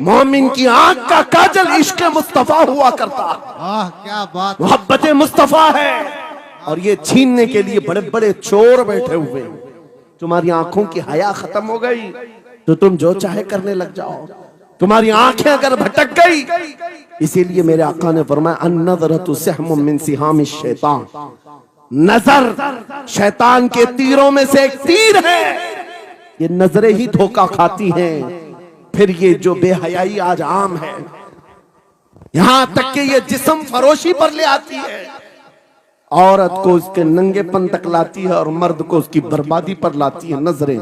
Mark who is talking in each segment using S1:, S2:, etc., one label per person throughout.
S1: مومن کی آنکھ کا کاجل عشق مصطفیٰ ہوا کرتا ہے،
S2: کیا بات،
S1: محبت مصطفیٰ ہے، اور یہ چھیننے کے لیے بڑے بڑے چور بیٹھے ہوئے ہیں۔ تمہاری آنکھوں کی حیا ختم ہو گئی تو تم جو چاہے کرنے لگ جاؤ، تمہاری آنکھیں اگر بھٹک گئی، اسی لیے میرے آقا نے فرمایا النظرۃ سہم من سہام الشیطان، نظر شیطان کے تیروں میں سے ایک تیر ہے، یہ نظریں ہی دھوکہ کھاتی ہیں۔ پھر یہ جو بے حیائی آج عام ہے، یہاں تک کہ یہ جسم فروشی پر لے آتی ہے، عورت کو اس کے ننگے پن تک لاتی ہے اور مرد کو اس کی بربادی پر لاتی ہے نظریں۔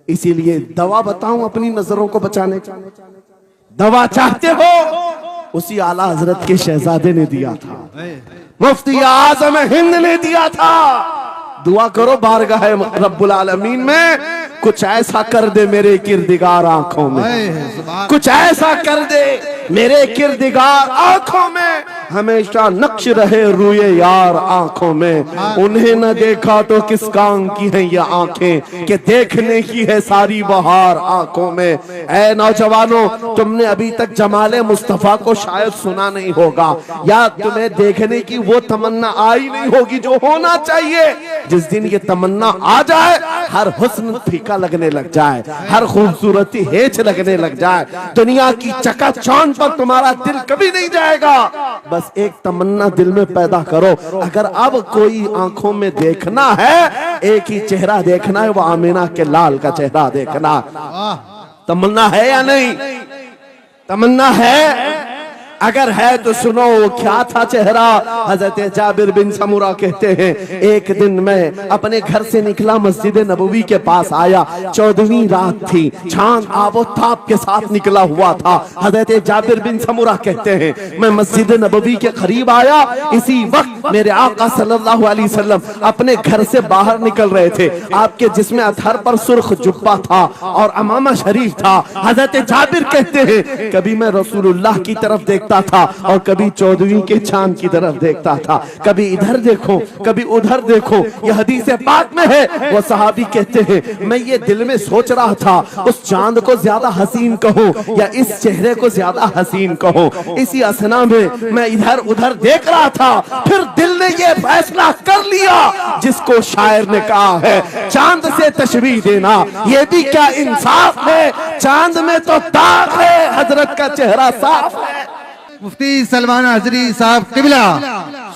S1: اسی لیے دوا بتاؤں اپنی نظروں کو بچانے کا، دوا چاہتے ہو اسی اعلیٰ حضرت کے شہزادے نے دیا تھا، مفتی اعظم ہند نے دیا تھا۔ دعا کرو بارگاہ رب العالمین میں کچھ ایسا کر دے میرے کردگار آنکھوں میں، کچھ ایسا کر دے میرے کردگار آنکھوں میں، ہمیشہ نقش رہے روئے یار آنکھوں میں۔ انہیں نہ دیکھا تو کس کام کی ہیں یہ آنکھیں کہ دیکھنے کی ہے ساری بہار آنکھوں میں۔ اے نوجوانوں، تم نے ابھی تک جمال مصطفیٰ کو شاید سنا نہیں ہوگا، یا تمہیں دیکھنے کی وہ تمنا آئی نہیں ہوگی جو ہونا چاہیے۔ جس دن یہ تمنا آ جائے، ہر حسن پھیکا لگنے لگ جائے، ہر خوبصورتی ہیچ لگنے لگ جائے، دنیا کی چکا چوند پر تمہارا دل کبھی نہیں جائے گا۔ بس ایک تمنا دل میں پیدا کرو، اگر اب کوئی آنکھوں میں دیکھنا ہے، ایک ہی چہرہ دیکھنا ہے، وہ آمینہ کے لال کا چہرہ دیکھنا۔ تمنا ہے یا نہیں؟ تمنا ہے؟ اگر ہے تو سنو کیا تھا چہرہ۔ حضرت جابر بن سمرہ کہتے ہیں ایک دن میں اپنے گھر سے نکلا، مسجد نبوی کے پاس آیا، 14ویں رات تھی، چاند آب و تاب کے ساتھ نکلا ہوا تھا۔ حضرت جابر بن سمرہ کہتے ہیں میں مسجد نبوی کے قریب آیا، اسی وقت میرے آقا صلی اللہ علیہ وسلم اپنے گھر سے باہر نکل رہے تھے، آپ کے جسم اطہر پر سرخ جبہ تھا اور امامہ شریف تھا۔ حضرت جابر کہتے ہیں کبھی میں رسول اللہ کی طرف دیکھتا تھا اور کبھی 14ویں کے چاند کی طرف دیکھتا تھا، کبھی ادھر دیکھو کبھی ادھر دیکھو۔ یہ حدیث پاک میں ہے، وہ صحابی کہتے ہیں میں یہ دل میں سوچ رہا تھا اس چاند کو زیادہ حسین کہوں یا اس چہرے کو زیادہ حسین کہوں۔ اسی اثنا میں ادھر ادھر دیکھ رہا تھا، پھر دل نے یہ فیصلہ کر لیا جس کو شاعر نے کہا ہے چاند سے تشبیہ دینا یہ بھی کیا انصاف ہے، چاند میں تو داغ ہے، حضرت کا چہرہ صاف ہے۔
S2: مفتی سلمان حضری صاحب قبلہ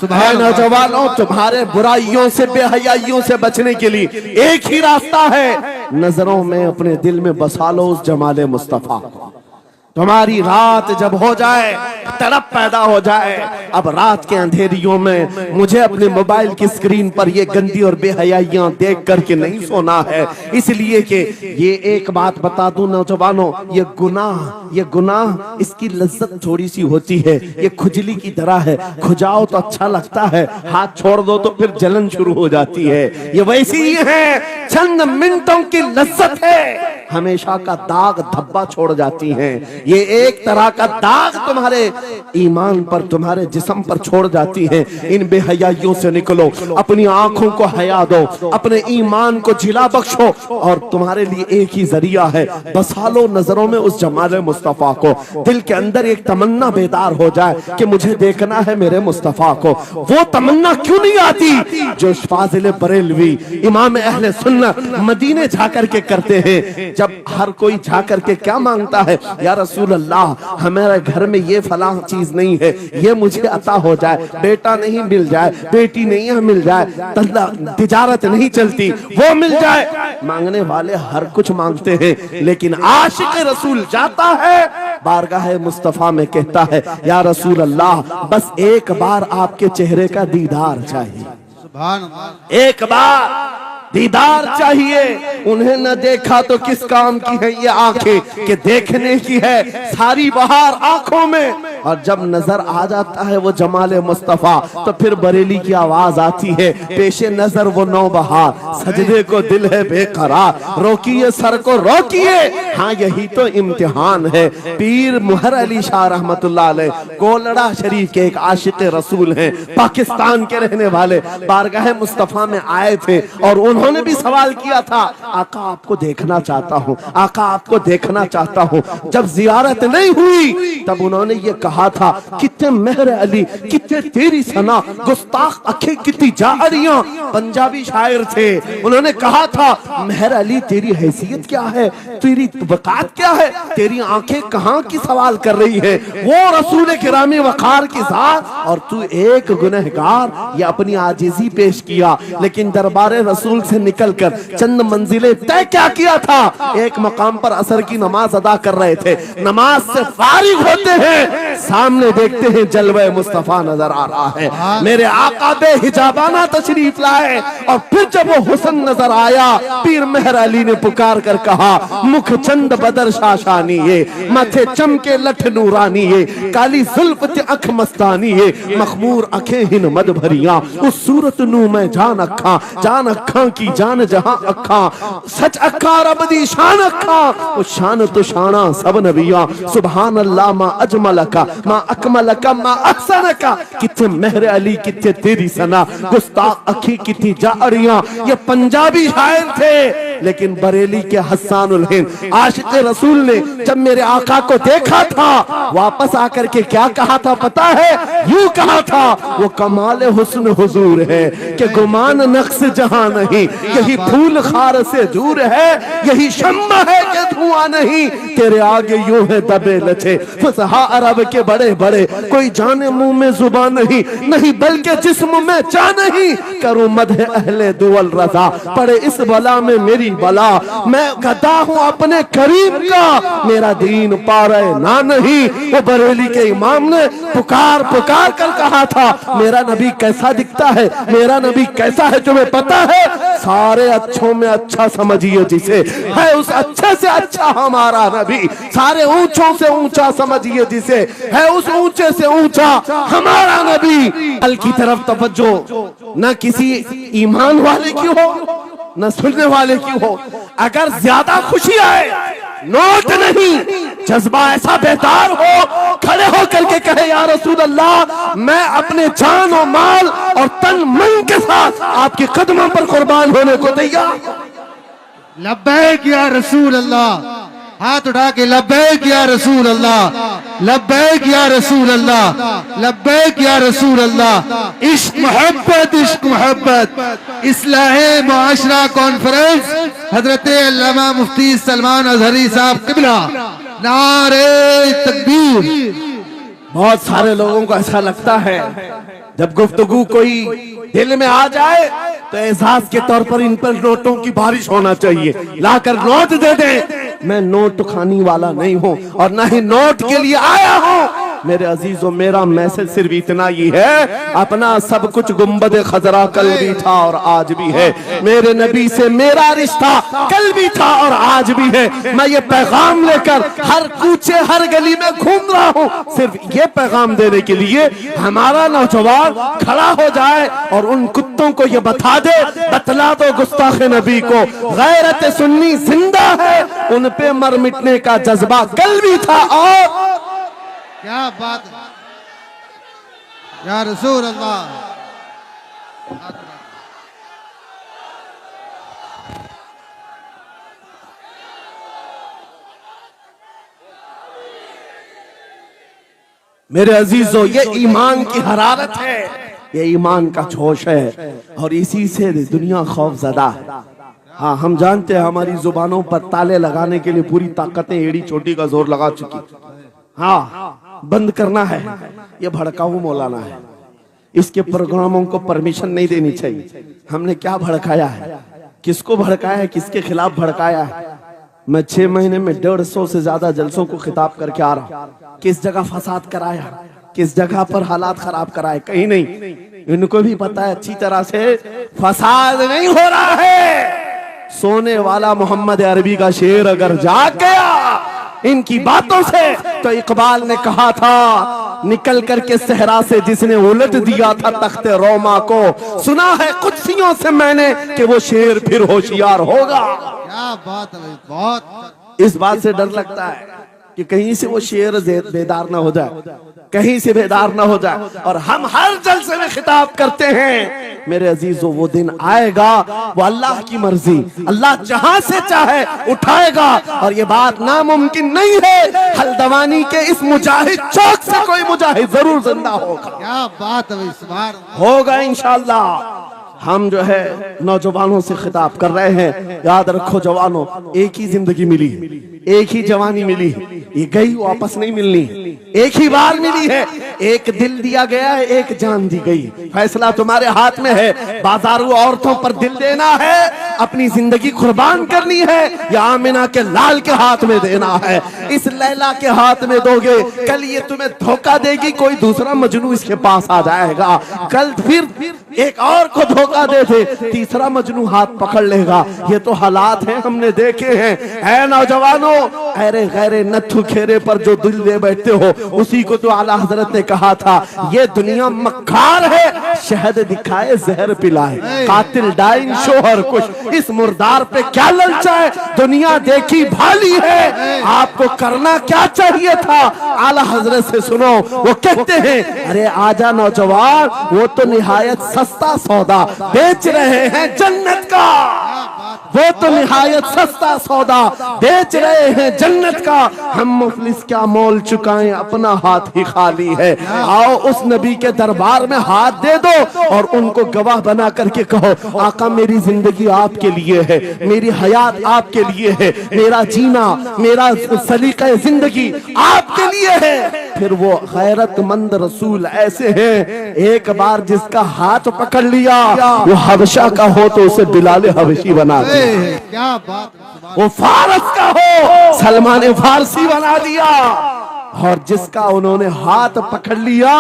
S1: اے نوجوانوں، تمہارے برائیوں سے بے حیائیوں سے بچنے کے لیے ایک ہی راستہ ہے، نظروں میں اپنے دل میں بسا لو اس جمال مصطفیٰ کو۔ تمہاری رات جب ہو جائے، طلب پیدا ہو جائے، اب رات کے اندھیریوں میں مجھے اپنے موبائل کی سکرین پر یہ گندی اور بے حیائیاں دیکھ کر کے نہیں سونا ہے، اس لیے کہ یہ ایک بات بتا دوں نوجوانوں، یہ گناہ اس کی لذت تھوڑی سی ہوتی ہے، یہ کھجلی کی طرح ہے، کھجاؤ تو اچھا لگتا ہے، ہاتھ چھوڑ دو تو پھر جلن شروع ہو جاتی ہے۔ یہ ویسی ہی ہے، چند منٹوں کی لذت ہے، ہمیشہ کا داغ دھبا چھوڑ جاتی ہیں۔ یہ ایک طرح کا داغ تمہارے ایمان پر، تمہارے جسم پر چھوڑ جاتی ہیں۔ ان بے حیائیوں سے نکلو، اپنی آنکھوں کو حیا دو، اپنے ایمان کو جلا بخشو، اور تمہارے لیے ایک ہی ذریعہ ہے، بسا لو نظروں میں اس جمال مصطفیٰ کو۔ دل کے اندر ایک تمنا بیدار ہو جائے کہ مجھے دیکھنا ہے میرے مصطفیٰ کو۔ وہ تمنا کیوں نہیں آتی جو فاضل بریلوی امام اہل سنت مدینے جا کر کے کرتے ہیں؟ جب ہر کوئی جا کر کے کیا مانگتا ہے، یا رسول اللہ ہمارے گھر میں یہ فلاں چیز نہیں ہے، یہ مجھے عطا ہو جائے، بیٹا نہیں مل جائے، بیٹی نہیں مل جائے، تجارت نہیں چلتی وہ مل جائے۔ مانگنے والے ہر کچھ مانگتے ہیں، لیکن عاشق رسول جاتا ہے بارگاہ مصطفیٰ میں کہتا ہے یا رسول اللہ بس ایک بار آپ کے چہرے کا دیدار چاہیے،
S2: سبحان اللہ،
S1: ایک بار دیدار چاہیے۔ انہیں نہ دیکھا تو کس کام کی ہے یہ آنکھیں کہ دیکھنے کی ہے ساری بہار آنکھوں میں۔ اور جب نظر آ جاتا ہے وہ جمال مصطفیٰ تو پھر بریلی کی آواز آتی ہے، پیش نظر وہ نوبہار، سجدے کو دل ہے بے قرار، روکیے سر کو روکیے، ہاں یہی تو امتحان ہے۔ پیر مہر علی شاہ رحمت اللہ علیہ کولڑا شریف کے ایک عاشق رسول ہیں، پاکستان کے رہنے والے، بارگاہ مصطفیٰ میں آئے تھے اور انہوں نے بھی سوال کیا تھا، آقا آپ کو دیکھنا چاہتا ہوں، آقا آپ کو دیکھنا چاہتا ہوں۔ جب زیارت نہیں ہوئی تب انہوں نے یہ کہا تھا، کتنے مہر علی، کتنے تیری ثنا، گستاخ اکھیں کتنی جاہریاں، پنجابی شاعر تھے۔ انہوں نے کہا تھا، مہر علی تیری حیثیت کیا ہے، تیری وقات کیا ہے، تیری آنکھیں کہاں کی سوال کر رہی ہے، وہ رسول گرامی وقار کی ذات اور تو ایک گنہگار۔ یہ اپنی عاجزی پیش کیا، لیکن دربار رسول سے نکل کر چند منزلیں طے کیا تھا، ایک مقام پر عصر کی نماز ادا کر رہے تھے، نماز سے فارغ ہوتے ہیں، سامنے دیکھتے ہیں جلوہ مصطفیٰ نظر آ رہا ہے، میرے آقا بے حجابانہ تشریف لائے، اور پھر جب وہ حسن نظر آیا پیر مہر علی نے پکار کر کہا، مکھ چند بدر شاشانی ہے، ماتھے چمکے لٹھ نورانی ہے، کالی زلف تے اکھ مستانی ہے، مخمور اکھیں ہن مد بھریاں، اس صورت نو میں جان اکھاں کی جان جہاں اکھاں، سچ اکھاں رب دی شان اکھاں، اس شان تو شانہ سب نبیاں، سبحان اللہ ما اجملکا ما اکملکا ما احسنکا، کتنے مہر علی کتنے تیری ثنا، گستاخ اکھی کتنی جاہریاں۔ یہ پنجابی شاعر تھے، لیکن بریلی کے حسان الہند عاشق رسول نے جب میرے آقا کو دیکھا تھا واپس آ کر کے کیا کہا تھا پتا ہے؟ یوں کہا تھا، وہ کمال حسن حضور ہے کہ گمان نقص جہاں نہیں، یہی پھول خار سے دور ہے، یہی شمع ہے کہ دھواں نہیں، تیرے آگے یوں ہے دبے لچے فصحا عرب کے بڑے بڑے، کوئی جانے منہ میں زبان نہیں بلکہ جسم میں جان نہیں، کروں مدح اہل دول رضا، پڑے اس بلا میں میری بلا، میں گدا ہوں اپنے کریم کا، میرا دین پارے نہ نہیں۔ وہ بریلی کے امام نے پکار کر کہا تھا، میرا نبی کیسا دکھتا ہے، میرا نبی کیسا ہے تمہیں پتا ہے؟ سارے اچھوں میں اچھا سمجھیے جسے، ہے اس اچھے سے اچھا ہمارا نبی، سارے اونچوں سے اونچا سمجھیے جسے، ہے اس اونچے سے اونچا ہمارا نبی۔ ال کی طرف توجہ نہ کسی ایمان والے کی ہو نہ سننے والے کی ہو، اگر زیادہ خوشی آئے نوٹ نہیں، جذبہ ایسا بیدار ہو، کھڑے ہو کر کے کہے یا رسول اللہ میں اپنے جان و مال اور تن من کے ساتھ آپ کے قدموں پر قربان ہونے کو تیار۔
S2: لبیک یا رسول اللہ، ہاتھ اٹھا کے لبیک یا رسول اللہ، لبیک یا رسول اللہ، لبیک یا رسول اللہ۔ عشق محبت، عشق محبت، اصلاح معاشرہ کانفرنس حضرت علامہ مفتی سلمان اظہری صاحب قبلہ، نعرہ تکبیر۔
S1: بہت سارے لوگوں کو ایسا لگتا ہے جب گفتگو کوئی دل میں آ جائے تو اعزاز کے طور پر ان پر نوٹوں کی بارش ہونا چاہیے، لا کر نوٹ دے دیں۔ میں نوٹ کھانی والا نہیں ہوں اور نہ ہی نوٹ کے لیے آیا ہوں میرے عزیزوں، میرا میسج صرف اتنا ہی ہے، اپنا سب کچھ گنبد خضرا کل بھی تھا اور آج بھی ہے، میرے نبی سے میرا رشتہ کل بھی تھا اور آج بھی ہے۔ میں یہ پیغام لے کر ہر کوچے ہر گلی میں گھوم رہا ہوں، صرف یہ پیغام دینے کے لیے ہمارا نوجوان کھڑا ہو جائے اور ان کتوں کو یہ بتلا دو گستاخ نبی کو غیرت سنی زندہ ہے، ان پہ مر مٹنے کا جذبہ کل بھی تھا اور
S2: کیا بات ہے یا رسول اللہ۔
S1: میرے عزیزو، یہ ایمان کی حرارت ہے، یہ ایمان کا جوش ہے اور اسی سے دنیا خوف زدہ ہے۔ ہاں ہم جانتے ہیں ہماری زبانوں پر تالے لگانے کے لیے پوری طاقتیں ایڑی چوٹی کا زور لگا چکی، ہاں بند کرنا ہے، یہ بھڑکاؤ مولانا ہے، اس کے پروگراموں کو پرمیشن نہیں دینی چاہیے۔ ہم نے کیا بھڑکایا ہے، کس کو بھڑکایا ہے، کس کے خلاف بھڑکایا ہے؟ میں 6 مہینے میں 150 سے زیادہ جلسوں کو خطاب کر کے آ رہا ہوں، کس جگہ فساد کرایا، کس جگہ پر حالات خراب کرائے، کہیں نہیں۔ ان کو بھی پتا ہے اچھی طرح سے فساد نہیں ہو رہا ہے۔ سونے والا محمد عربی کا شعر اگر جاگ گیا ان کی باتوں سے تو اقبال نے کہا تھا نکل کر کے صحرا سے جس نے الٹ دیا تھا تخت روما کو، سنا ہے قدسیوں سے میں نے کہ وہ شیر پھر ہوشیار ہوگا۔
S2: کیا بات ہے بھائی، بہت
S1: اس بات سے ڈر لگتا ہے کہ کہیں سے وہ شیر بیدار نہ ہو جائے، کہیں سے بیدار نہ ہو جائے، اور ہم ہر جلسے میں خطاب کرتے ہیں میرے عزیزو وہ دن آئے گا، وہ اللہ کی مرضی، اللہ جہاں سے چاہے اٹھائے گا، اور یہ بات ناممکن نہیں ہے، ہلدوانی کے اس مجاہد چوک سے کوئی مجاہد ضرور زندہ ہوگا،
S2: کیا بات ہے بھائی، سبحان اللہ۔
S1: ہوگا انشاءاللہ۔ ہم جو ہے نوجوانوں سے خطاب کر رہے ہیں، یاد رکھو جوانوں، ایک ہی زندگی ملی ہے، ایک ہی جوانی ملی ہے، یہ گئی واپس نہیں ملنی، ایک ہی بار ملی ہے، ایک دل دیا گیا ہے، ایک جان دی گئی، فیصلہ تمہارے ہاتھ میں ہے، بازارو عورتوں پر دل دینا ہے، اپنی زندگی قربان کرنی ہے، یا آمنہ کے لال کے ہاتھ میں دینا ہے، اس لیلا کے ہاتھ میں دو گے، کل یہ تمہیں دھوکہ دے گی، کوئی دوسرا مجنو اس کے پاس آ جائے گا، کل پھر ایک اور کو دھوکہ دے دے، تیسرا مجنو ہاتھ پکڑ لے گا، یہ تو حالات ہیں، ہم نے دیکھے ہیں۔ اے نوجوانوں، ایرے غیرے نتھو کھیرے پر جو دل دے بیٹھتے ہو، اسی کو تو اعلیٰ حضرت نے کہا تھا، یہ دنیا مکار ہے، شہد دکھائے زہر پلائے، قاتل ڈائن شوہر کش، اس مردار پہ کیا للچائے، دنیا دیکھی بھالی ہے، آپ کو کرنا کیا چاہیے تھا؟ اعلیٰ حضرت سے سنو، وہ کہتے ہیں ارے آجا نوجوان، وہ تو نہایت سستا سودا بیچ رہے ہیں جنت کا، وہ تو نہایت سستا سودا بیچ رہے ہیں جنت کا، ہم مفلس کیا مول چکائیں، اپنا ہاتھ ہی خالی ہے، آؤ اس نبی کے دربار میں ہاتھ دے دو اور ان کو گواہ بنا کر کے کہو آقا میری زندگی آپ کے لیے ہے، میری حیات آپ کے لیے ہے، میرا جینا، میرا سلیقہ زندگی آپ کے لیے ہے۔ پھر وہ غیرت مند رسول ایسے ہیں، ایک بار جس کا ہاتھ پکڑ لیا وہ حبشہ کا ہو تو اسے بلال حبشی بنا دیا،
S2: کیا بات ہے،
S1: وہ فارس کا ہو سلمان فارسی بنا دیا، اور جس کا انہوں نے ہاتھ پکڑ لیا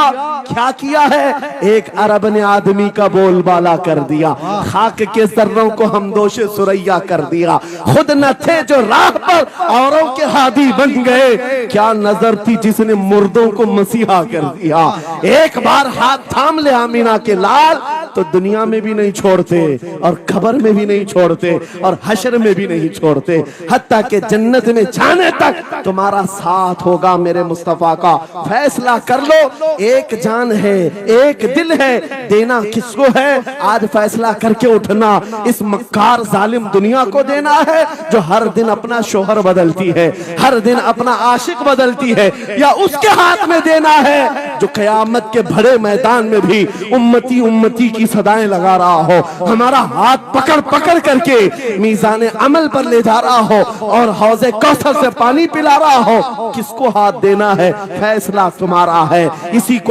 S1: کیا کیا ہے، ایک عرب نے آدمی کا بول بالا کر دیا، خاک کے ذروں کو ہمدوش سریا کر دیا، خود نہ تھے جو راہ پر اوروں کے ہادی بن گئے، کیا نظر تھی جس نے مردوں کو مسیحا کر دیا، ایک بار ہاتھ تھام لے آمینہ کے لال تو دنیا میں بھی نہیں چھوڑتے، اور قبر میں بھی نہیں چھوڑتے، اور حشر میں بھی نہیں چھوڑتے، حتیٰ کہ جنت میں جانے تک تمہارا ساتھ ہوگا میرے مصطفیٰ کا۔ فیصلہ کر لو، ایک جان ہے، ایک دل ہے، دینا کس کو ہے؟ آج فیصلہ کر کے اٹھنا، اس مکار ظالم دنیا کو دینا ہے جو ہر دن اپنا شوہر بدلتی ہے، ہر دن اپنا عاشق بدلتی ہے، یا اس کے ہاتھ میں دینا ہے جو قیامت کے بڑے میدان میں بھی امتی امتی کی صدائیں لگا رہا ہو، ہمارا ہاتھ پکڑ پکڑ کر کے میزان عمل پر لے جا رہا ہو، اور حوض کوثر سے پانی پلا رہا ہو، کس کو ہاتھ دینا ہے؟ فیصلہ تمہارا ہے، اسی کو